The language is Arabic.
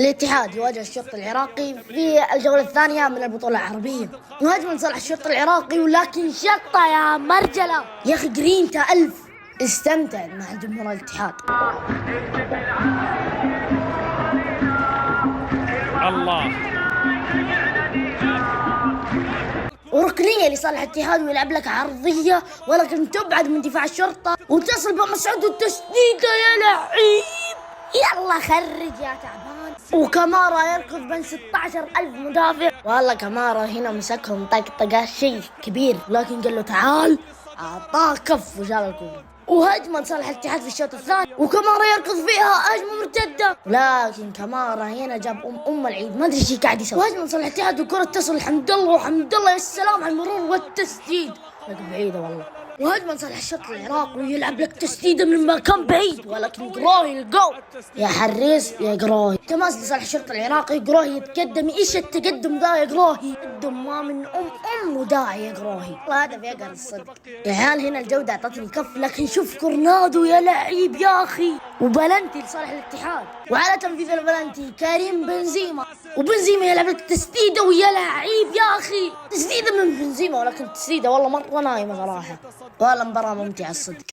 الاتحاد يواجه الشرطي العراقي في الجولة الثانية من البطولة العربية. مهاجم صالح الشرطي العراقي ولكن شطة يا مرجلة يا أخي. جرينتا 1000 استمتع مع جمهور الاتحاد. الله، وركنية لصالح الاتحاد ويلعب لك عرضية ولكن تبعد من دفاع الشرطة وتصل بمسعود التسديدة يا لعيب. يلا خرج يا تعبان. وكمارا يركض بين 16,000 مدافع. والله كمارا هنا مسكهم طقطقة شيء كبير، لكن قال له تعال، أعطاه كف وشال الكورة. وهجمة صالح الاتحاد في الشوط الثاني وكمارا يركض فيها هجمة مرتدة، لكن كمارا هنا جاب أم العيد ما أدري ايش قاعد يسوي. وهجمة صالح الاتحاد والكرة تصل لحمد الله، وحمد الله يا سلام على المرور والتسديد، لكن بعيدة والله. وهجمة صالح الشرطي العراقي ويلعب لك تسديدة من مكان بعيد، ولكن قراهي الجو يا حريص يا قراهي. تماس لصالح الشرطي العراقي، قراهي يتقدم. ايش التقدم ذا يا قراهي؟ يتقدم ما من أم داعي يا قراهي. والله هذا بيقهر الصدق يا عيال. هنا الجودة اعطتني كف، لكن شوف كورنادو يا لعيب يا اخي. وبلنتي لصالح الاتحاد، وعلى تنفيذ البلنتي كريم بنزيما، وبنزيما يلعب لك تسديدة ويا لعيب يا اخي. تسديدة من بنزيما، ولكن تسديدة والله مرة نايمة صراحة. والله مباراة ممتعة الصدق.